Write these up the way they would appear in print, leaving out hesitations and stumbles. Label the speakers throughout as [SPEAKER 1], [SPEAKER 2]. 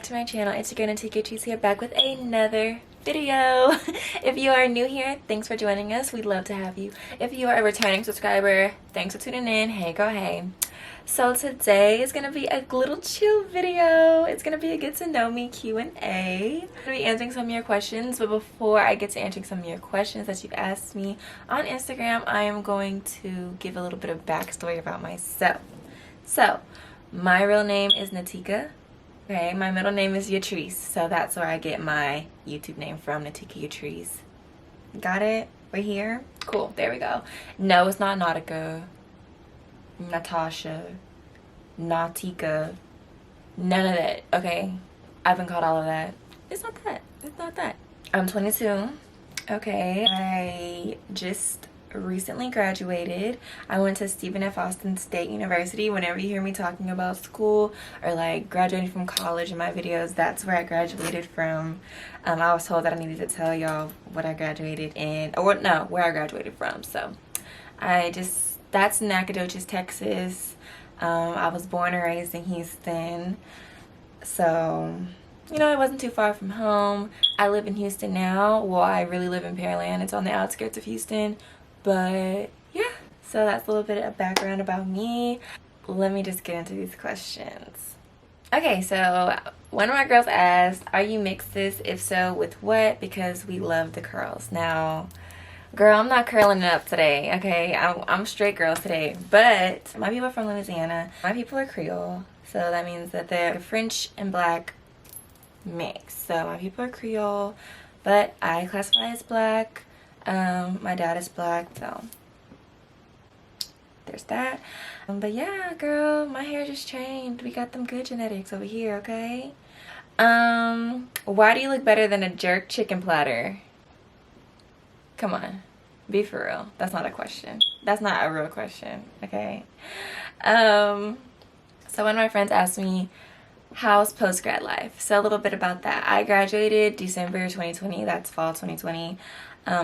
[SPEAKER 1] to my channel. It's your girl Natica Yetrece here, back with another video. If you are new here, thanks for joining us. We'd love to have you. If you are a returning subscriber, thanks for tuning in. Hey girl, hey. So today is gonna be a little chill video. It's gonna be a get to know me Q&A. I'm gonna be answering some of your questions, but before I get to answering some of your questions that you've asked me on Instagram, I am going to give a little bit of backstory about myself. So my real name is Natica. Okay, my middle name is Yetrece, so that's where I get my YouTube name from, Natica Yetrece. Got it? Right here? Cool, there we go. No, it's not Nautica, Natasha, Natica, none of that, okay? I've been called all of that. It's not that. It's not that. I'm 22. Okay, I just recently graduated. I went to Stephen F. Austin State University. Whenever you hear me talking about school or like graduating from college in my videos, that's where I graduated from. I was told that I needed to tell y'all what I graduated in, or no, where I graduated from. So that's Natica Yetrece, Texas. I was born and raised in Houston, so you know, it wasn't too far from home. I live in Houston now. Well, I really live in Pearland. It's on the outskirts of Houston. But yeah, so that's a little bit of background about me. Let me just get into these questions. Okay, so one of my girls asked, are you mixes? If so, with what? Because we love the curls. Now, girl, I'm not curling it up today, okay? I'm straight girls today. But my people are from Louisiana. My people are Creole. So that means that they're French and black mix. So my people are Creole, but I classify as black. My dad is black, so there's that. But yeah, girl, my hair just changed. We got them good genetics over here, okay? Why do you look better than a jerk chicken platter? Come on, be for real. That's not a question. That's not a real question, okay? So one of my friends asked me, how's post-grad life? So a little bit about that. I graduated December 2020, that's fall 2020,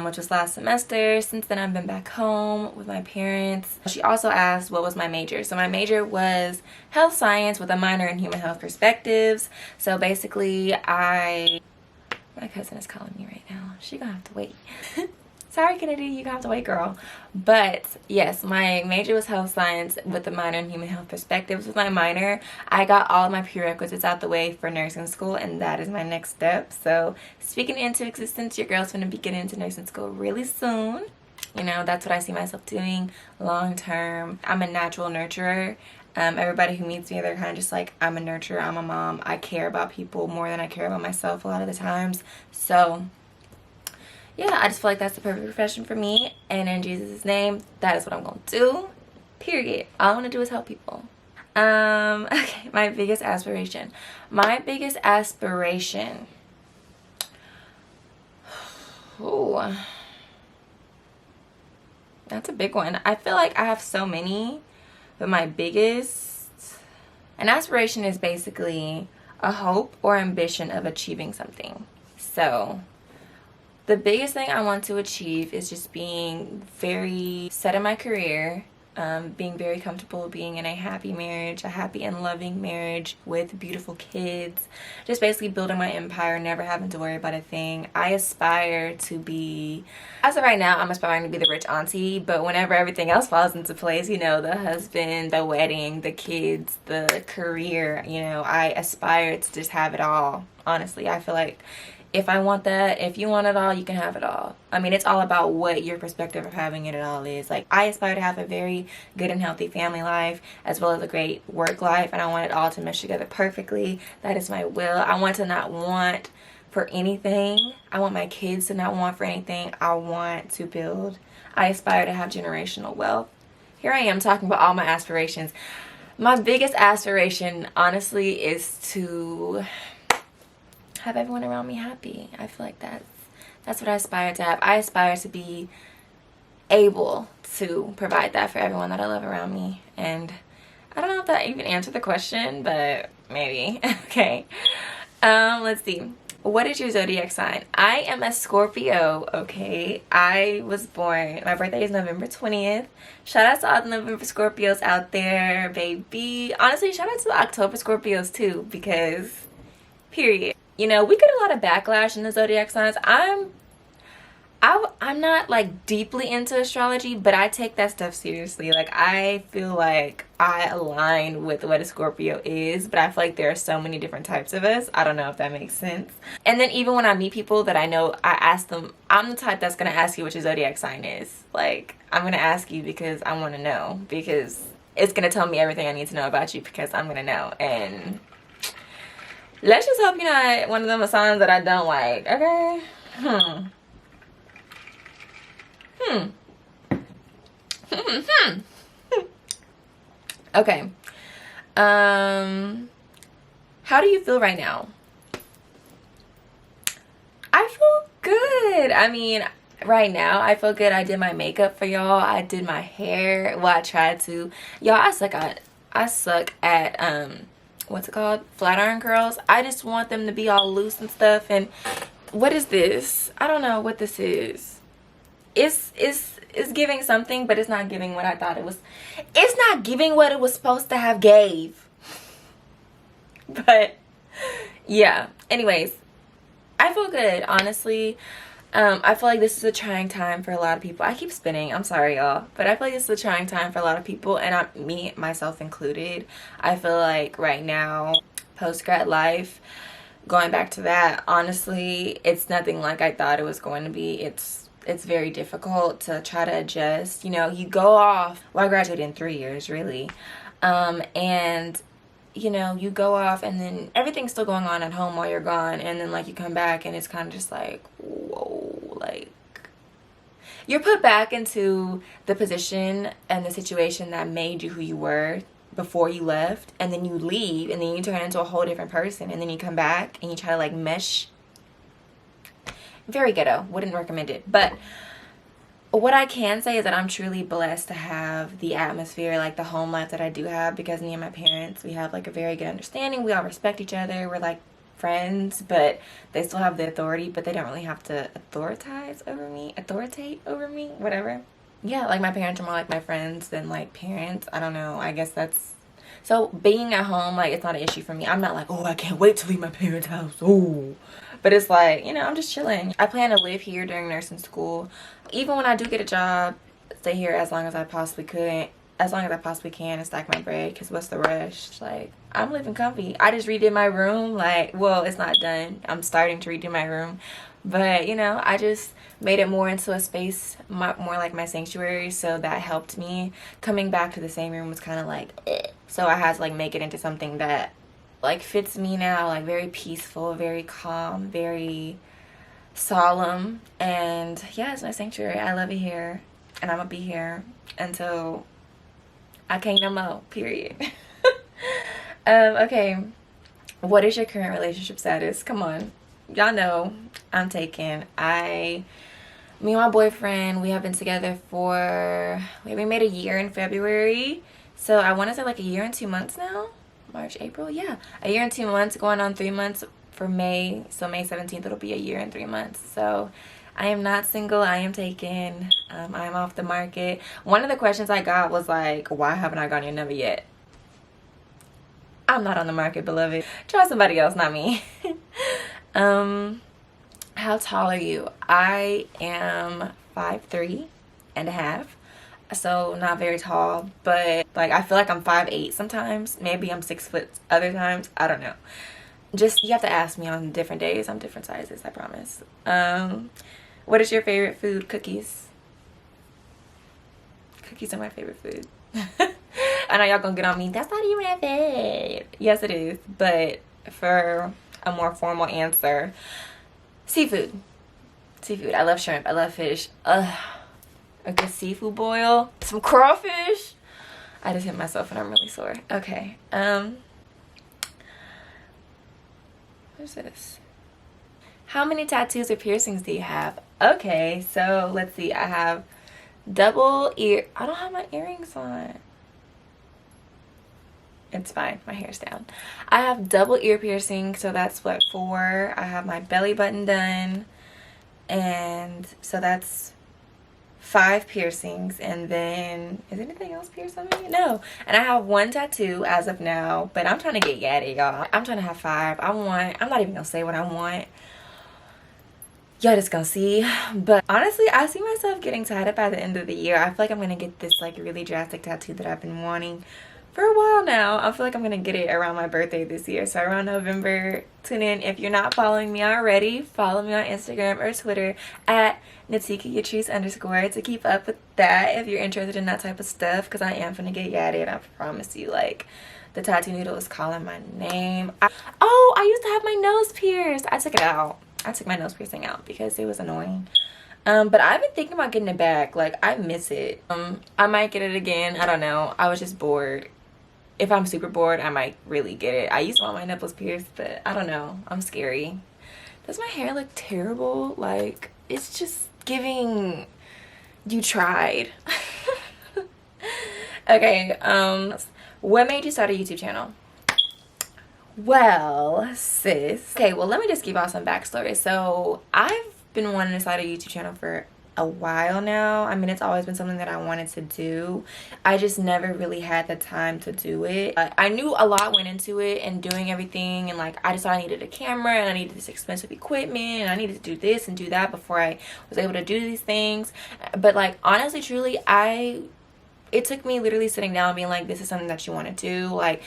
[SPEAKER 1] which was last semester. Since then I've been back home with my parents. She also asked what was my major. So my major was health science with a minor in human health perspectives. So basically my cousin is calling me right now. She gonna have to wait. Sorry, Kennedy, you gonna have to wait, girl. But yes, my major was health science with a minor in human health perspectives. With my minor, I got all of my prerequisites out the way for nursing school, and that is my next step. So speaking into existence, your girl's gonna be getting into nursing school really soon. You know, that's what I see myself doing long term. I'm a natural nurturer. Everybody who meets me, they're kind of just like, I'm a nurturer, I'm a mom. I care about people more than I care about myself a lot of the times. So yeah, I just feel like that's the perfect profession for me, and in Jesus' name, that is what I'm gonna do, period. All I want to do is help people. Okay, my biggest aspiration. Ooh, that's a big one. I feel like I have so many, but my biggest, an aspiration is basically a hope or ambition of achieving something. So the biggest thing I want to achieve is just being very set in my career, being very comfortable being in a happy marriage, a happy and loving marriage with beautiful kids, just basically building my empire, never having to worry about a thing. I aspire to be, as of right now, I'm aspiring to be the rich auntie, but whenever everything else falls into place, you know, the husband, the wedding, the kids, the career, you know, I aspire to just have it all. Honestly, I feel like if I want that, if you want it all, you can have it all. I mean, it's all about what your perspective of having it all is. Like, I aspire to have a very good and healthy family life, as well as a great work life, and I want it all to mesh together perfectly. That is my will. I want to not want for anything. I want my kids to not want for anything. I want to build. I aspire to have generational wealth. Here I am talking about all my aspirations. My biggest aspiration, honestly, is to have everyone around me happy. I feel like that's what I aspire to have. I aspire to be able to provide that for everyone that I love around me. And I don't know if that even answered the question, but maybe. Okay. Let's see. What is your zodiac sign? I am a Scorpio, okay? I was born, my birthday is November 20th. Shout out to all the November Scorpios out there, baby. Honestly, shout out to the October Scorpios too, because period. You know, we get a lot of backlash in the zodiac signs. I'm not like deeply into astrology, but I take that stuff seriously. Like, I feel like I align with what a Scorpio is, but I feel like there are so many different types of us. I don't know if that makes sense. And then even when I meet people that I know, I ask them, I'm the type that's gonna ask you what your zodiac sign is. Like, I'm gonna ask you because I want to know, because it's gonna tell me everything I need to know about you, because I'm gonna know. And let's just hope you're not one of them signs that I don't like, okay? Okay. How do you feel right now? I feel good. I mean, right now I feel good. I did my makeup for y'all. I did my hair. Well, I tried to. Y'all, I suck at what's it called? Flat iron curls. I just want them to be all loose and stuff. And what is this? I don't know what this is. It's giving something, but it's not giving what I thought it was. It's not giving what it was supposed to have gave. But yeah, anyways, I feel good, honestly. I feel like this is a trying time for a lot of people. I keep spinning, I'm sorry y'all, but I feel like this is a trying time for a lot of people, and me myself included. I feel like right now, post-grad life, going back to that, honestly, it's nothing like I thought it was going to be. It's very difficult to try to adjust. You know, you go off, well, I graduated in 3 years, really. And, you know, you go off and then everything's still going on at home while you're gone. And then, like, you come back and it's kind of just like, whoa, like, you're put back into the position and the situation that made you who you were before you left. And then you leave and then you turn into a whole different person. And then you come back and you try to, like, mesh. Very ghetto, wouldn't recommend it. But what I can say is that I'm truly blessed to have the atmosphere, like the home life that I do have, because me and my parents, we have like a very good understanding. We all respect each other. We're like friends, but they still have the authority, but they don't really have to authoritate over me, whatever. Yeah, like my parents are more like my friends than like parents. I don't know, I guess that's, so being at home, like, it's not an issue for me. I'm not like, oh, I can't wait to leave my parents' house, oh. But it's like, you know, I'm just chilling. I plan to live here during nursing school. Even when I do get a job, stay here as long as I possibly can and stack my bread, because what's the rush? Like, I'm living comfy. I just redid my room. Like, well, it's not done. I'm starting to redo my room. But, you know, I just made it more into a space, more like my sanctuary, so that helped me. Coming back to the same room was kind of like, eh. So I had to, like, make it into something that, like, fits me now, like, very peaceful, very calm, very solemn. And yeah, it's my sanctuary. I love it here, and I'm gonna be here until I can't no more, period. Okay, what is your current relationship status? Come on, y'all know I'm taken. Me and my boyfriend, we have been together for, we made a year in February, so I want to say like a year and 2 months now. March, April, yeah, a year and 2 months, going on 3 months for May. So May 17th it'll be a year and 3 months. So I am not single, I am taken. I'm off the market. One of the questions I got was like, why haven't I gotten your number yet? I'm not on the market, beloved. Try somebody else, not me. How tall are you? I am 5'3.5", so not very tall, but like I feel like I'm 5'8" sometimes. Maybe I'm 6 foot other times. I don't know. Just, you have to ask me on different days. I'm different sizes, I promise. What is your favorite food? Cookies. Cookies are my favorite food. I know y'all gonna get on me. That's not even that bad. Yes, it is. But for a more formal answer, seafood. Seafood. I love shrimp. I love fish. A good seafood boil. Some crawfish. I just hit myself and I'm really sore. Okay. What is this? How many tattoos or piercings do you have? Okay, so let's see. I have double ear. I don't have my earrings on. It's fine, my hair's down. I have double ear piercing, so that's what, 4. I have my belly button done, and so that's 5 piercings, and then is anything else pierced on me? No. And I have 1 tattoo as of now, but I'm trying to get yatty, y'all. I'm trying to have 5. I'm not even gonna say what I want. Y'all just gonna see. But honestly, I see myself getting tied up by the end of the year. I feel like I'm gonna get this like really drastic tattoo that I've been wanting for a while now. I feel like I'm gonna get it around my birthday this year, so around November. Tune in. If you're not following me already, follow me on Instagram or Twitter at Natica Yetrece _, to keep up with that if you're interested in that type of stuff, because I am gonna get yatty, and I promise you, like, the tattoo needle is calling my name. I used to have my nose pierced. I took it out. I took my nose piercing out because it was annoying. But I've been thinking about getting it back. Like, I miss it. I might get it again. I don't know. I was just bored. If I'm super bored, I might really get it. I used to want my nipples pierced, but I don't know. I'm scary. Does my hair look terrible? Like, it's just giving you tried. Okay, what made you start a YouTube channel? Well, sis. Okay, well, let me just give y'all some backstory. So I've been wanting to start a YouTube channel for a while now. I mean, it's always been something that I wanted to do. I just never really had the time to do it. I knew a lot went into it and doing everything, and like I just thought I needed a camera and I needed this expensive equipment and I needed to do this and do that before I was able to do these things. But like, honestly, truly, it took me literally sitting down and being like, this is something that you want to do. Like,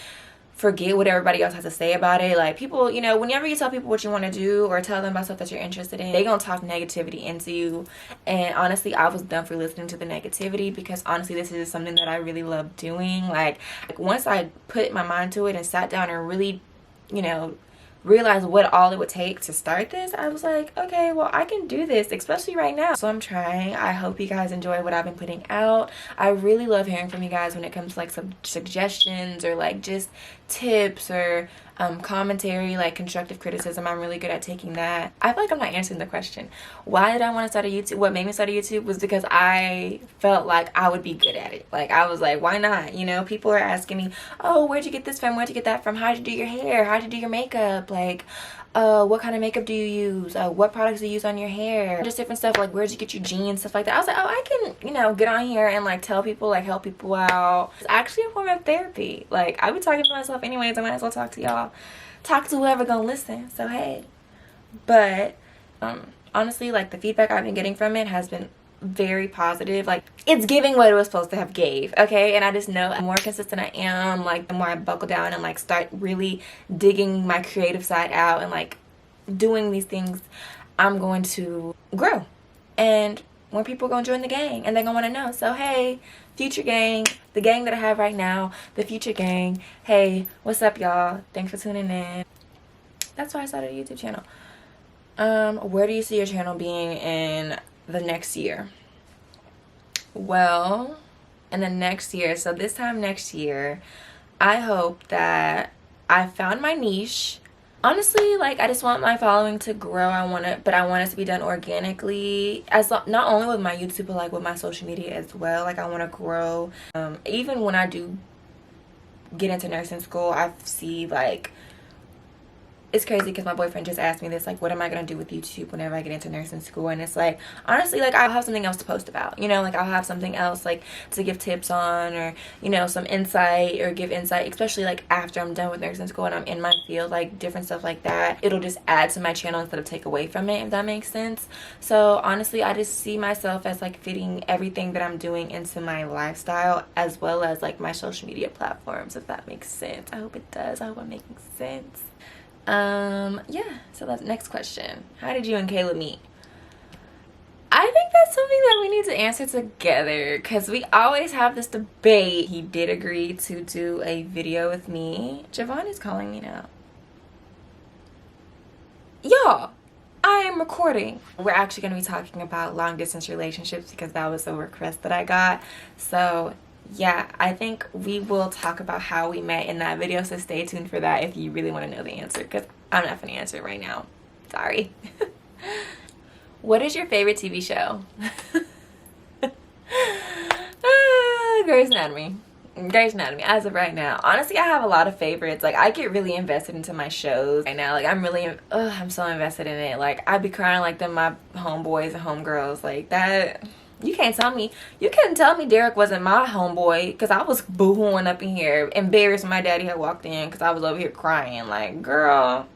[SPEAKER 1] forget what everybody else has to say about it. Like, people, you know, whenever you tell people what you want to do or tell them about stuff that you're interested in, they gonna talk negativity into you. And honestly, I was done for listening to the negativity, because honestly, this is something that I really love doing. Like once I put my mind to it and sat down and really, you know, realized what all it would take to start this, I was like, okay, well, I can do this, especially right now. So I'm trying. I hope you guys enjoy what I've been putting out. I really love hearing from you guys when it comes to like some suggestions or like just tips or commentary, like constructive criticism. I'm really good at taking that. I feel like I'm not answering the question. Why did I want to start a YouTube? What made me start a YouTube was because I felt like I would be good at it. Like, I was like, why not? You know, people are asking me, oh, where'd you get this from? Where'd you get that from? How'd you do your hair? How'd you do your makeup? Like, what kind of makeup do you use? What products do you use on your hair? Just different stuff, like where'd you get your jeans, stuff like that. I was like, oh, I can, you know, get on here and like tell people, like help people out. It's actually a form of therapy. Like, I be talking to myself anyways. I might as well talk to y'all. Talk to whoever gonna listen. So hey. But honestly, like the feedback I've been getting from it has been very positive. Like, it's giving what it was supposed to have gave, okay? And I just know the more consistent I am, like the more I buckle down and like start really digging my creative side out and like doing these things, I'm going to grow, and more people are gonna join the gang and they're gonna want to know. So hey, future gang, the gang that I have right now, the future gang, hey, what's up, y'all? Thanks for tuning in. That's why I started a YouTube channel. Where do you see your channel being in the next year? Well, in the next year, so this time next year, I hope that I found my niche. Honestly, like, I just want my following to grow. I want it to be done organically, not only with my YouTube, but like with my social media as well. Like, I want to grow. Even when I do get into nursing school, I see like, it's crazy because my boyfriend just asked me this, like, what am I going to do with YouTube whenever I get into nursing school? And it's like, honestly, like, I'll have something else to post about, you know, like, I'll have something else, like, to give tips on, or, you know, some insight, or give insight, especially, like, after I'm done with nursing school and I'm in my field, like, different stuff like that. It'll just add to my channel instead of take away from it, if that makes sense. So, honestly, I just see myself as, like, fitting everything that I'm doing into my lifestyle, as well as, like, my social media platforms, if that makes sense. I hope it does. I hope I'm making sense. Yeah, so that's next question. How did you and Caleb meet? I think that's something that we need to answer together, because we always have this debate. He did agree to do a video with me. Javon is calling me now. Y'all, I am recording. We're actually going to be talking about long distance relationships, because that was a request that I got. So yeah, I think we will talk about how we met in that video, so stay tuned for that if you really want to know the answer, because I'm not going to answer it right now. Sorry. What is your favorite TV show? Grey's Anatomy. Grey's Anatomy, as of right now. Honestly, I have a lot of favorites. Like, I get really invested into my shows right now. Like, I'm so invested in it. Like, I be crying like them my homeboys and homegirls. Like, that You can't tell me, you couldn't tell me Derek wasn't my homeboy, because I was boo-hooing up in here, embarrassed when my daddy had walked in, because I was over here crying. Like, girl.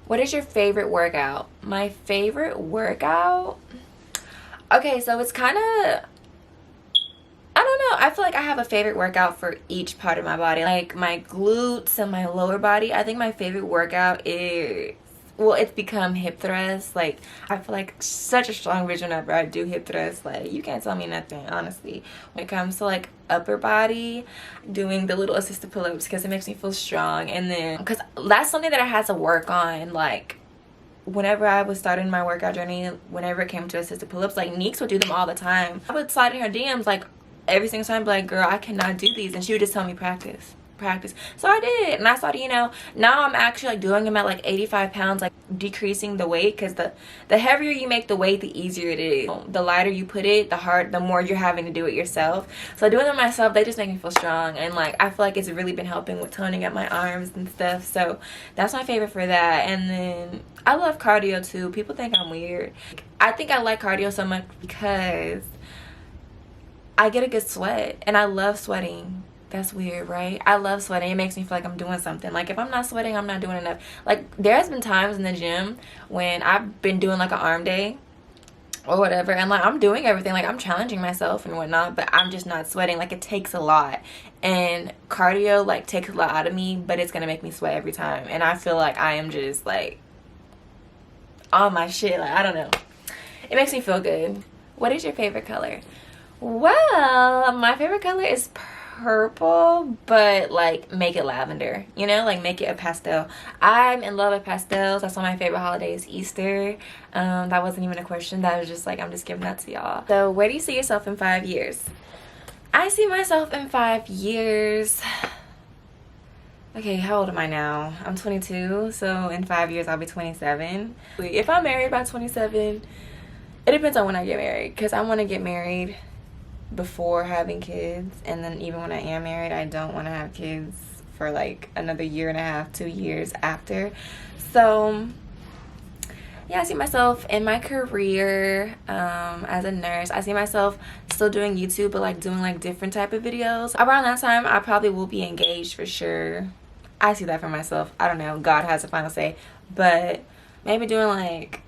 [SPEAKER 1] What is your favorite workout? My favorite workout? Okay, so it's kind of, I don't know. I feel like I have a favorite workout for each part of my body. Like my glutes and my lower body. I think my favorite workout is, well, it's become hip thrust. Like, I feel like such a strong bitch whenever I do hip thrust. Like, you can't tell me nothing, honestly. When it comes to, like, upper body, doing the little assisted pull-ups, because it makes me feel strong. And then, because that's something that I had to work on, like, whenever I was starting my workout journey, whenever it came to assisted pull-ups, like, Neeks would do them all the time. I would slide in her DMs, like, every single time, be like, girl, I cannot do these. And she would just tell me practice. So I did, and I started, you know, now I'm actually like doing them at like 85 pounds, like decreasing the weight, because the heavier you make the weight, the easier it is. The lighter you put it, the more you're having to do it yourself. So doing them myself, they just make me feel strong, and like I feel like it's really been helping with toning up my arms and stuff. So that's my favorite for that. And then I love cardio too. People think I'm weird. I think I like cardio so much because I get a good sweat, and I love sweating. That's weird, right? I love sweating. It makes me feel like I'm doing something. Like, if I'm not sweating, I'm not doing enough. Like, there's been times in the gym when I've been doing, like, an arm day or whatever, and, like, I'm doing everything. Like, I'm challenging myself and whatnot, but I'm just not sweating. Like, it takes a lot. And cardio, like, takes a lot out of me, but it's going to make me sweat every time. And I feel like I am just, like, on my shit. Like, I don't know. It makes me feel good. What is your favorite color? Well, my favorite color is purple, but like make it lavender, you know, like make it a pastel. I'm in love with pastels. That's one of my favorite holidays, Easter. That wasn't even a question. That was just like, I'm just giving that to y'all. So where do you see yourself in 5 years? I see myself in 5 years. Okay, how old am I now? I'm 22, so in 5 years I'll be 27. If I'm married by 27, it depends on when I get married, because I want to get married before having kids, and then even when I am married, I don't want to have kids for like another 1.5 to 2 years after. So yeah, I see myself in my career as a nurse. I see myself still doing YouTube, but like doing like different type of videos. Around that time, I probably will be engaged for sure. I see that for myself. I don't know, God has the final say, but maybe doing like,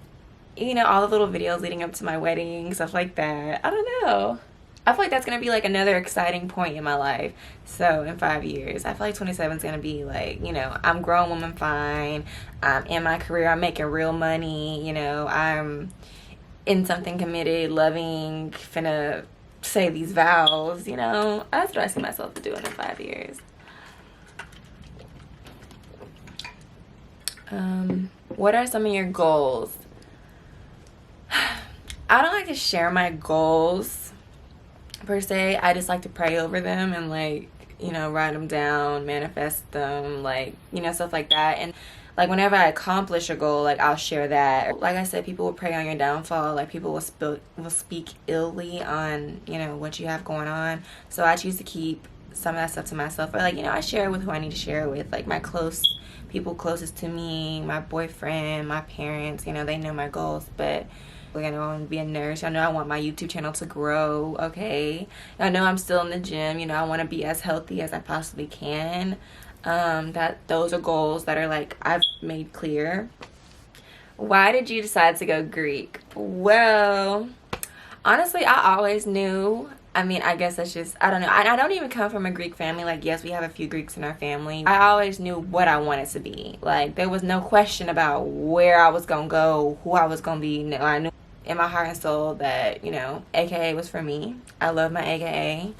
[SPEAKER 1] you know, all the little videos leading up to my wedding, stuff like that. I don't know. I feel like that's going to be like another exciting point in my life. So in 5 years, I feel like 27 is going to be like, you know, I'm grown woman fine. I'm in my career. I'm making real money. You know, I'm in something committed, loving, finna say these vows. You know, that's what I see myself doing in 5 years. What are some of your goals? I don't like to share my goals per se. I just like to pray over them and like, you know, write them down, manifest them, like, you know, stuff like that. And like whenever I accomplish a goal, like I'll share that. Like I said, people will prey on your downfall. Like people will speak illy on, you know, what you have going on. So I choose to keep some of that stuff to myself, or like, you know, I share it with who I need to share it with, like my people closest to me, my boyfriend, my parents. You know, they know my goals. But I know I want to be a nurse. I know I want my YouTube channel to grow, okay? I know I'm still in the gym. You know, I want to be as healthy as I possibly can. Those are goals that are like I've made clear. Why did you decide to go Greek? Well, honestly, I always knew. I mean, I guess that's just, I don't know. I don't even come from a Greek family. Like, yes, we have a few Greeks in our family. I always knew what I wanted to be. Like, there was no question about where I was going to go, who I was going to be. No, I knew in my heart and soul that, you know, AKA was for me. I love my AKA.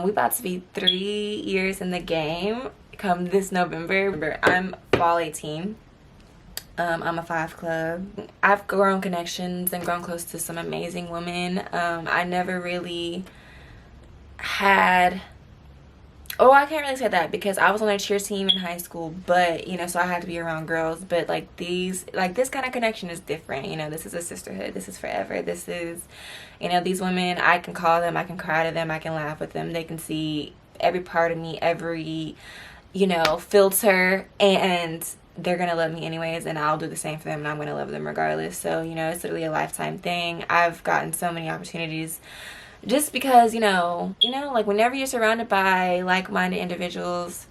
[SPEAKER 1] We about to be 3 years in the game come this November. I'm fall 18. I'm a 5 club. I've grown connections and grown close to some amazing women. I never really had, I can't really say that because I was on a cheer team in high school, but, you know, so I had to be around girls. But like this kind of connection is different. You know, this is a sisterhood. This is forever. This is, you know, these women, I can call them, I can cry to them, I can laugh with them. They can see every part of me, every, you know, filter, and they're gonna love me anyways, and I'll do the same for them, and I'm gonna love them regardless. So, you know, it's literally a lifetime thing. I've gotten so many opportunities just because, you know, like whenever you're surrounded by like-minded individuals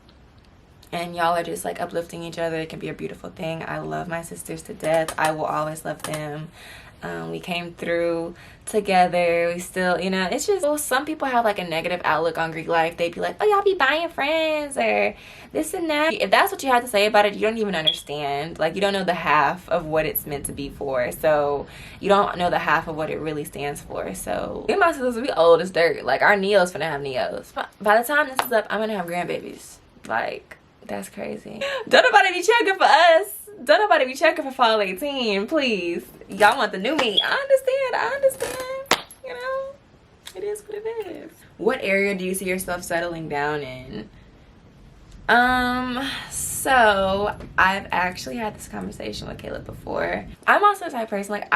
[SPEAKER 1] and y'all are just like uplifting each other, it can be a beautiful thing. I love my sisters to death. I will always love them. We came through together. We still, you know, it's just, well, some people have like a negative outlook on Greek life. They'd be like, oh, y'all be buying friends or this and that. If that's what you have to say about it, you don't even understand. Like, you don't know the half of what it's meant to be for. So you don't know the half of what it really stands for. So me and my sisters, we old as dirt. Like, our Neos finna have Neos. By the time this is up, I'm gonna have grandbabies. Like, that's crazy. Don't nobody be checking for us. Don't nobody be checking for fall 18, please. Y'all want the new me. I understand. You know, it is what it is. What area do you see yourself settling down in? So I've actually had this conversation with Caleb before. I'm also the type of person, like,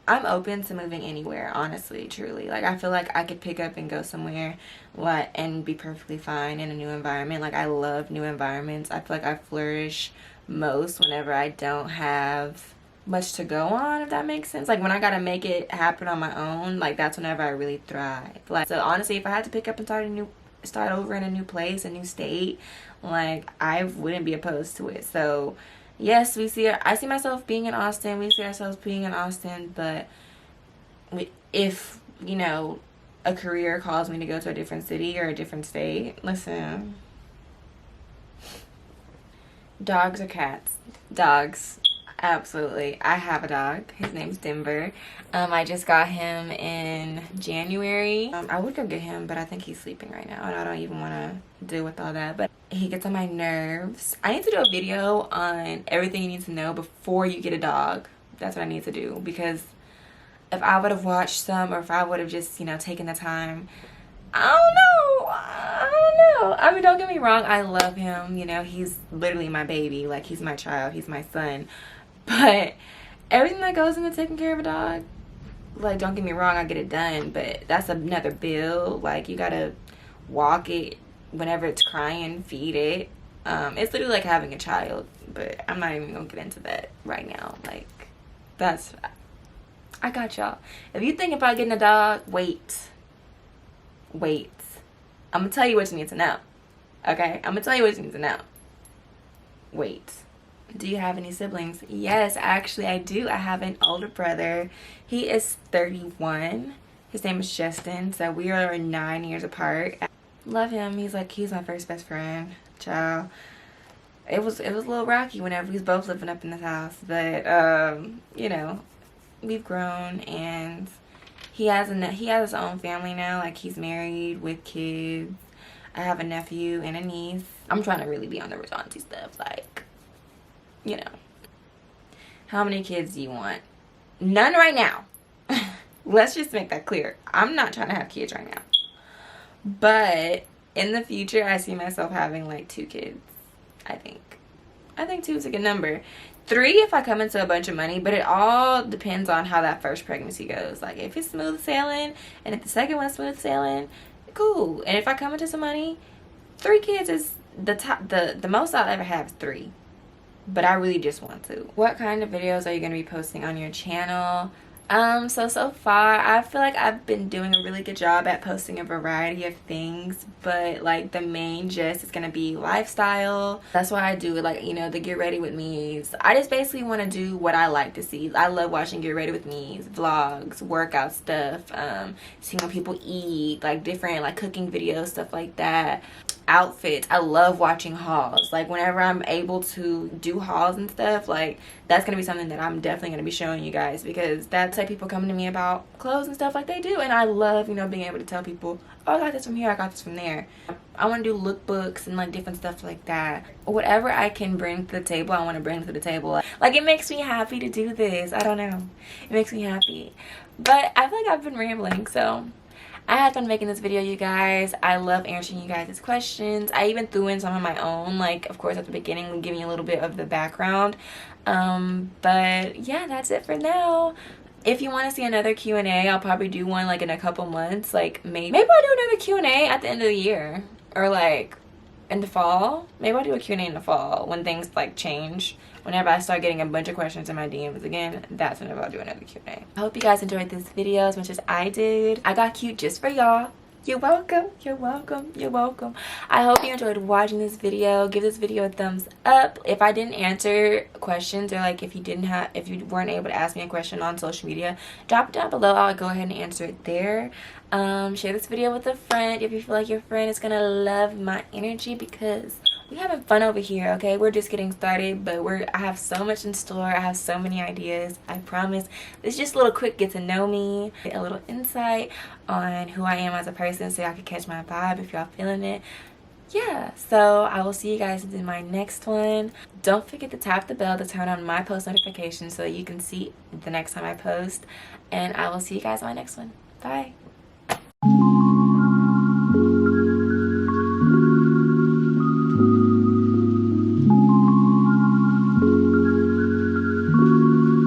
[SPEAKER 1] I'm open to moving anywhere, honestly, truly. Like, I feel like I could pick up and go somewhere and be perfectly fine in a new environment. Like, I love new environments. I feel like I flourish most whenever I don't have much to go on, if that makes sense. Like, when I gotta make it happen on my own, like, that's whenever I really thrive. Like, so honestly, if I had to pick up and start over in a new place, a new state, like, I wouldn't be opposed to it. So yes, I see myself being in Austin. We see ourselves being in Austin, but if, you know, a career calls me to go to a different city or a different state, listen. Dogs or cats? Dogs. Absolutely. I have a dog. His name's Denver. I just got him in January. I would go get him, but I think he's sleeping right now, and I don't even want to deal with all that. But he gets on my nerves. I need to do a video on everything you need to know before you get a dog. That's what I need to do, because if I would have watched some, or if I would have just, you know, taken the time, I don't know. I mean, don't get me wrong. I love him. You know, he's literally my baby. Like, he's my child. He's my son. But everything that goes into taking care of a dog, like, don't get me wrong, I get it done, but that's another bill. Like, you gotta walk it whenever it's crying, feed it. It's literally like having a child, but I'm not even gonna get into that right now. Like, I got y'all. If you think about getting a dog, wait. I'm gonna tell you what you need to know. Okay? I'm gonna tell you what you need to know. Wait. Do you have any siblings? Yes, actually I do. I have an older brother. He is 31. His name is Justin. So we are 9 years apart. Love him. He's my first best friend. Child. It was a little rocky whenever we was both living up in this house. But you know, we've grown, and he has his own family now. Like, he's married with kids. I have a nephew and a niece. I'm trying to really be on the rich auntie stuff, like, you know. How many kids do you want? None right now. Let's just make that clear. I'm not trying to have kids right now. But in the future, I see myself having like 2 kids, I think. I think 2 is a good number. 3 if I come into a bunch of money, but it all depends on how that first pregnancy goes. Like, if it's smooth sailing, and if the second one's smooth sailing, cool. And if I come into some money, 3 kids is the most I'll ever have is 3. But I really just want to. What kind of videos are you going to be posting on your channel? So far, I feel like I've been doing a really good job at posting a variety of things, but like the main gist is gonna be lifestyle. That's why I do it, like, you know, the get ready with me's. I just basically want to do what I like to see. I love watching get ready with me's, vlogs, workout stuff, seeing what people eat, like different like cooking videos, stuff like that. Outfits. I love watching hauls. Like, whenever I'm able to do hauls and stuff, like, that's gonna be something that I'm definitely gonna be showing you guys, because that's like people come to me about clothes and stuff like they do, and I love, you know, being able to tell people, oh, I got this from here, I got this from there. I want to do lookbooks and like different stuff like that. Whatever I can bring to the table, I want to bring to the table. Like, it makes me happy to do this. I don't know, it makes me happy. But I feel like I've been rambling, so I had fun making this video, you guys. I love answering you guys' questions. I even threw in some of my own, like, of course, at the beginning, giving you a little bit of the background. But yeah, that's it for now. If you want to see another Q&A, I'll probably do one like in a couple months. Like, maybe I'll do another Q&A at the end of the year, or like in the fall. Maybe I'll do a Q&A in the fall when things like change. Whenever I start getting a bunch of questions in my DMs again, that's whenever I'll do another Q&A. I hope you guys enjoyed this video as much as I did. I got cute just for y'all. You're welcome. You're welcome. You're welcome. I hope you enjoyed watching this video. Give this video a thumbs up. If I didn't answer questions, or like if you weren't able to ask me a question on social media, drop it down below. I'll go ahead and answer it there. Share this video with a friend if you feel like your friend is gonna love my energy, because we having fun over here, okay? We're just getting started, but I have so much in store. I have so many ideas. I promise. This is just a little quick get to know me, a little insight on who I am as a person, so y'all can catch my vibe if y'all feeling it. Yeah, so I will see you guys in my next one. Don't forget to tap the bell to turn on my post notifications so you can see the next time I post. And I will see you guys in my next one. Bye.